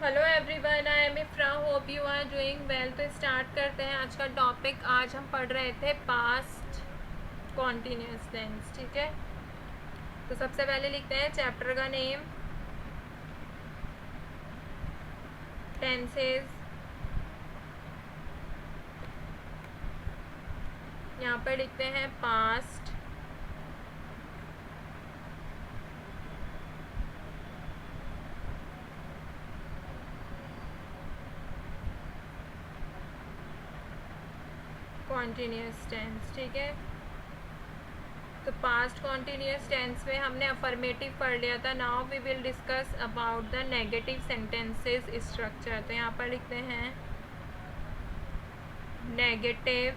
Hello everyone, I am Ifra, hope you are doing well. तो start करते हैं आज का टॉपिक। आज हम पढ़ रहे थे पास्ट कॉन्टिन्यूस टेंस। ठीक है, तो सबसे पहले लिखते हैं चैप्टर का नेम, टेंसेस। यहाँ पर लिखते हैं पास्ट, कॉन्टिन्यूस टेंस। ठीक है, तो पास्ट कॉन्टिन्यूस टेंस में हमने अफर्मेटिव पढ़ लिया था। Now we will discuss about the negative sentences structure. तो यहाँ पर लिखते हैं नेगेटिव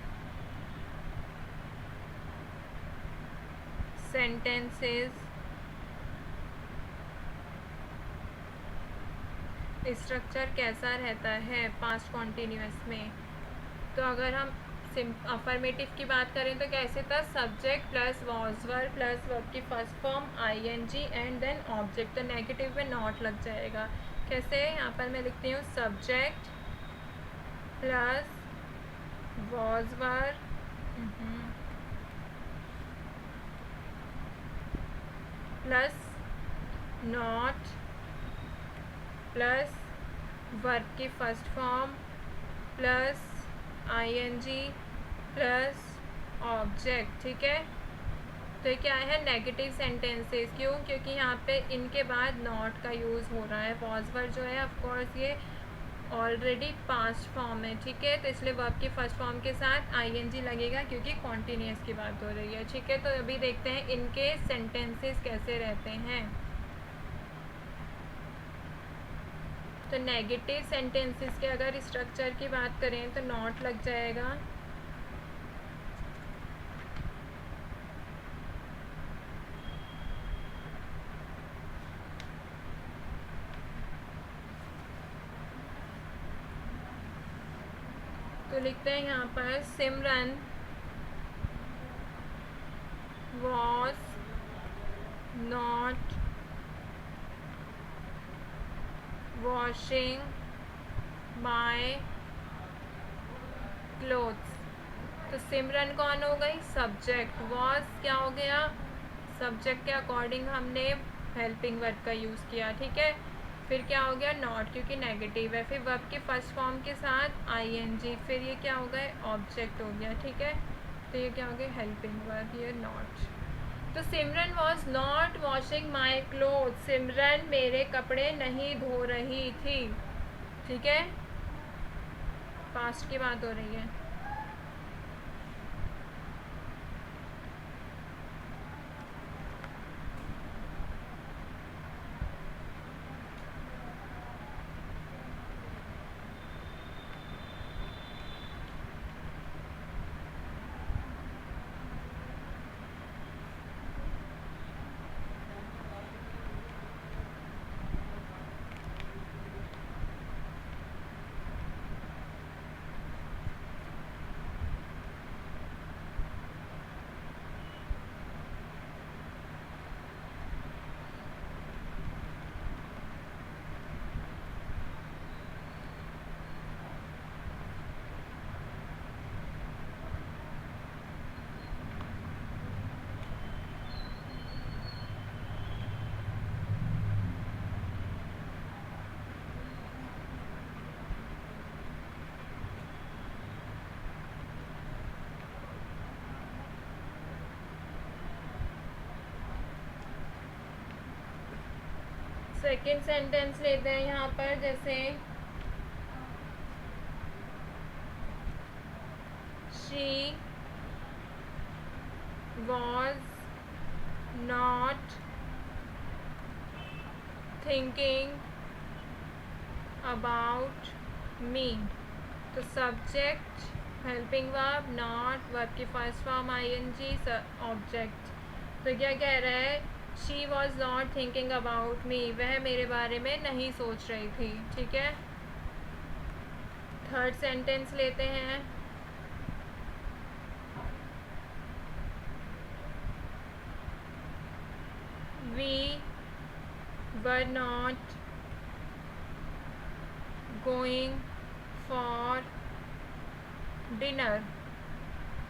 सेंटेंसेस स्ट्रक्चर कैसा रहता है पास्ट कॉन्टिन्यूस में। तो अगर हम अफर्मेटिव की बात करें तो कैसे था, subject plus was verb plus verb की first form ING and then object. तो नेगेटिव में नॉट लग जाएगा। कैसे, यहाँ पर मैं लिखती हूँ subject plus was verb plus not plus verb की first form plus ING plus object. ठीक है, तो ये क्या है, नेगेटिव सेंटेंसेस। क्यों, क्योंकि यहाँ पे इनके बाद नॉट का यूज़ हो रहा है। वॉज वर्ब जो है ऑफ कोर्स ये ऑलरेडी पास्ट फॉर्म है। ठीक है, तो इसलिए वर्ब की फर्स्ट फॉर्म के साथ आईएनजी लगेगा क्योंकि कॉन्टिन्यूस की बात हो रही है। ठीक है, तो अभी देखते हैं इनके सेंटेंसेस कैसे रहते हैं। तो नेगेटिव सेंटेंसेस के अगर स्ट्रक्चर की बात करें तो नॉट लग जाएगा, तो लिखते हैं यहाँ पर Simran was not washing my clothes. तो सिमरन कौन हो गई, सब्जेक्ट। वॉज क्या हो गया, सब्जेक्ट के अकॉर्डिंग हमने हेल्पिंग वर्ब का यूज़ किया। ठीक है, फिर क्या हो गया, नॉट क्योंकि नेगेटिव है, फिर वर्ब के फर्स्ट फॉर्म के साथ आईएनजी, फिर ये क्या हो गया, ऑब्जेक्ट हो गया। ठीक है, तो ये क्या हो गया, हेल्पिंग वर्ब, ये नॉट। तो Simran was not washing my cloth, Simran मेरे कपड़े नहीं धो रही थी। ठीक है, पास्ट की बात हो रही है। सेकेंड सेंटेंस लेते हैं यहाँ पर, जैसे she was not thinking about me. तो subject helping verb not, verb की फर्स्ट फॉर्म आईएनजी, ऑब्जेक्ट। तो क्या कह रहा है, she was not thinking about me, वह मेरे बारे में नहीं सोच रही थी। ठीक है, थर्ड सेंटेंस लेते हैं, we were not going for dinner.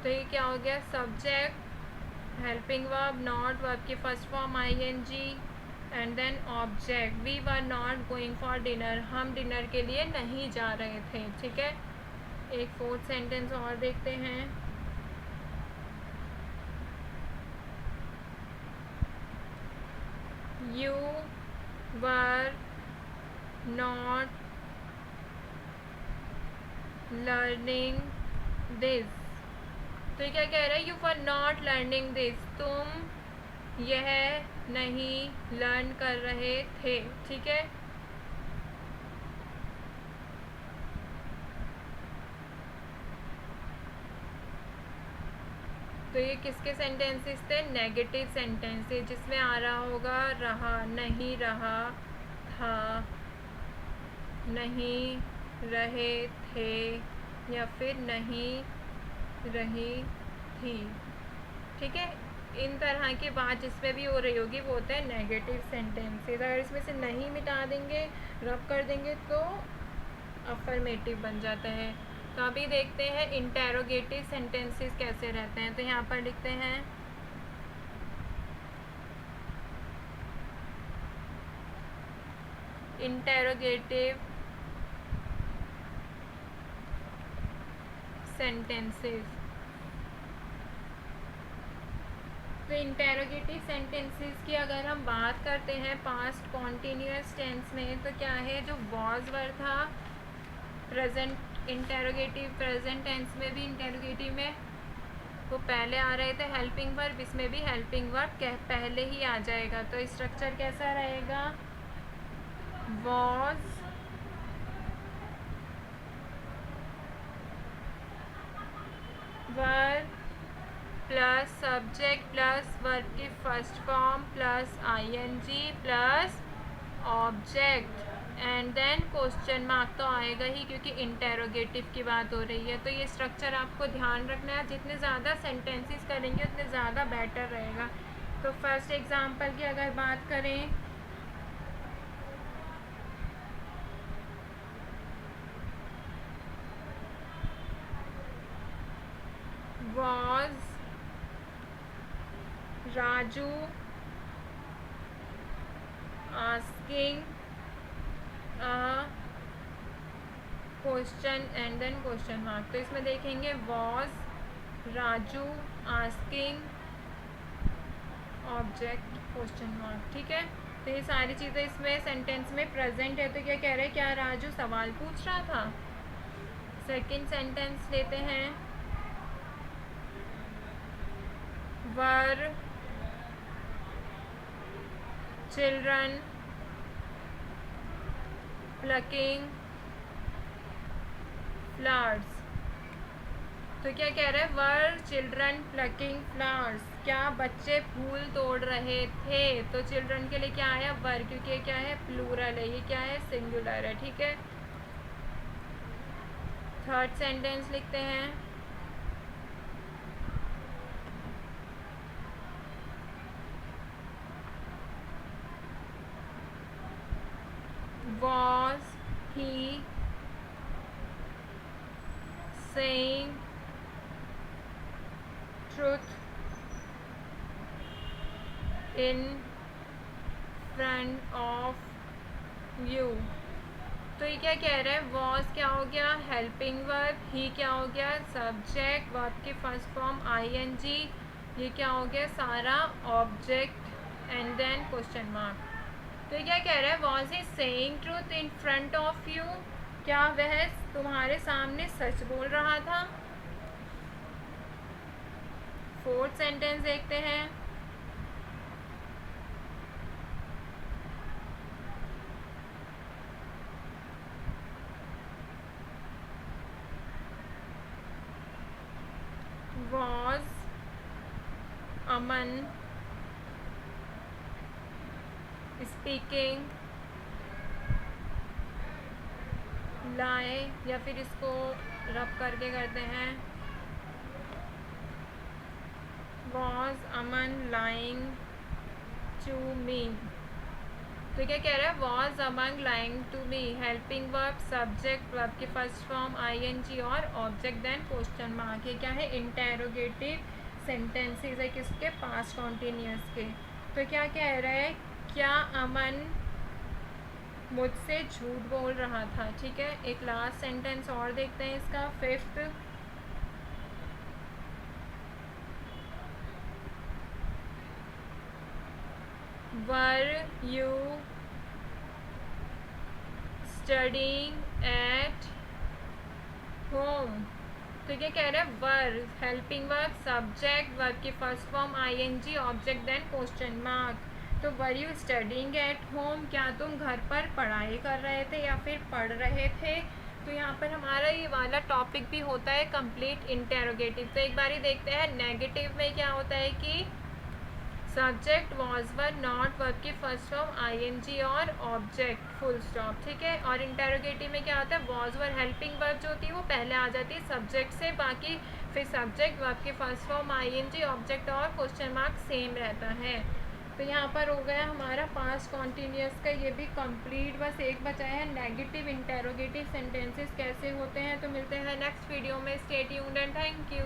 तो ये क्या हो गया, subject, helping verb, not, verb की first form ING, and then object. We were not going for dinner, हम डिनर के लिए नहीं जा रहे थे। ठीक है, एक फोर्थ सेंटेंस और देखते हैं। You were not learning this. तो ये क्या कह रहा है, you were not learning this, तुम यह नहीं लर्न कर रहे थे। ठीक है, तो ये किसके सेंटेंसेस थे, नेगेटिव सेंटेंसेस, जिसमें आ रहा होगा रहा, नहीं रहा था, नहीं रहे थे, या फिर नहीं रही थी। ठीक है, इन तरह की बात जिसमें भी हो रही होगी वो होते हैं नेगेटिव सेंटेंसेस। अगर इसमें से नहीं मिटा देंगे, रब कर देंगे, तो अफर्मेटिव बन जाता है। तो अभी देखते हैं इंटेरोगेटिव सेंटेंसेस कैसे रहते हैं। तो यहाँ पर लिखते हैं इंटेरोगेटिव सेंटेंसेस। तो इंटेरोगेटिव सेंटेंसेस की अगर हम बात करते हैं पास्ट कॉन्टिन्यूअस टेंस में, तो क्या है, जो वॉज वर्ड था, प्रेजेंट इंटेरोगेटिव, प्रेजेंट टेंस में भी इंटेरोगेटिव में वो पहले आ रहे थे हेल्पिंग वर्ब, इसमें भी हेल्पिंग वर्ब पहले ही आ जाएगा। तो स्ट्रक्चर कैसा रहेगा, was verb plus subject plus verb की first form plus ING plus object, and then question mark तो आएगा ही क्योंकि इंटेरोगेटिव की बात हो रही है। तो ये स्ट्रक्चर आपको ध्यान रखना है, जितने ज़्यादा सेंटेंसेस करेंगे उतने ज़्यादा बेटर रहेगा। तो फर्स्ट एग्जांपल की अगर बात करें, was Raju asking a question and then question mark। तो इसमें देखेंगे was Raju asking object question mark. ठीक है, तो ये सारी चीज़ें इसमें सेंटेंस में प्रेजेंट है। तो क्या कह रहे हैं, क्या राजू सवाल पूछ रहा था। सेकंड सेंटेंस लेते हैं, वर चिल्ड्रन प्लकिंग फ्लावर्स। तो क्या कह रहे हैं, वर चिल्ड्रन प्लकिंग फ्लावर्स, क्या बच्चे फूल तोड़ रहे थे। तो चिल्ड्रन के लिए क्या आया, वर, क्योंकि क्या है, प्लूरल है, ये क्या है, सिंगुलर है। ठीक है, थर्ड सेंटेंस लिखते हैं, was he saying truth in front of you। तो ये क्या कह रहा है, was क्या हो गया, हेल्पिंग वर्ब, ही क्या हो गया, सब्जेक्ट, वर्ब की फर्स्ट फॉर्म ING, ये क्या हो गया, सारा object, and then question mark. तो ये क्या कह रहा है, was he saying truth in front of you, क्या वह तुम्हारे सामने सच बोल रहा था। फोर्थ सेंटेंस देखते हैं, was Aman स्पीकिंग लाई, या फिर इसको रब करके करते हैं, was Aman lying to me। तो क्या कह रहा है, was among lying to be, helping verb, subject, verb की फर्स्ट फॉर्म आईएनजी और ऑब्जेक्ट देन क्वेश्चन मार्क। ये क्या है, इंटेरोगेटिव सेंटेंसेस है किसके, पास्ट कॉन्टिन्यूस के। तो क्या कह रहा है, क्या अमन मुझसे झूठ बोल रहा था। ठीक है, एक लास्ट सेंटेंस और देखते हैं इसका, fifth, were you studying at home. तो क्या कह रहा है, were helping verb, subject, verb की first form ING, object then question mark. तो were you studying at home, क्या तुम घर पर पढ़ाई कर रहे थे या फिर पढ़ रहे थे। तो यहाँ पर हमारा ये वाला टॉपिक भी होता है कंप्लीट इंटेरोगेटिव। तो एक बार ही देखते हैं, नेगेटिव में क्या होता है कि subject was were not, verb की फर्स्ट फॉर्म आईएनजी और ऑब्जेक्ट फुल स्टॉप। ठीक है, और इंटेरोगेटिव में क्या होता है, वॉज वर हेल्पिंग वर्ब जो होती है वो पहले आ जाती है सब्जेक्ट से, बाकी फिर सब्जेक्ट, वर्ब की फर्स्ट फॉर्म आईएनजी, ऑब्जेक्ट और क्वेश्चन मार्क सेम रहता है। तो यहाँ पर हो गया हमारा पास्ट कॉन्टीन्यूअस का ये भी कंप्लीट। बस एक बचा है, नेगेटिव इंटेरोगेटिव सेंटेंसेस कैसे होते हैं। तो मिलते हैं नेक्स्ट वीडियो में, stay tuned and thank you.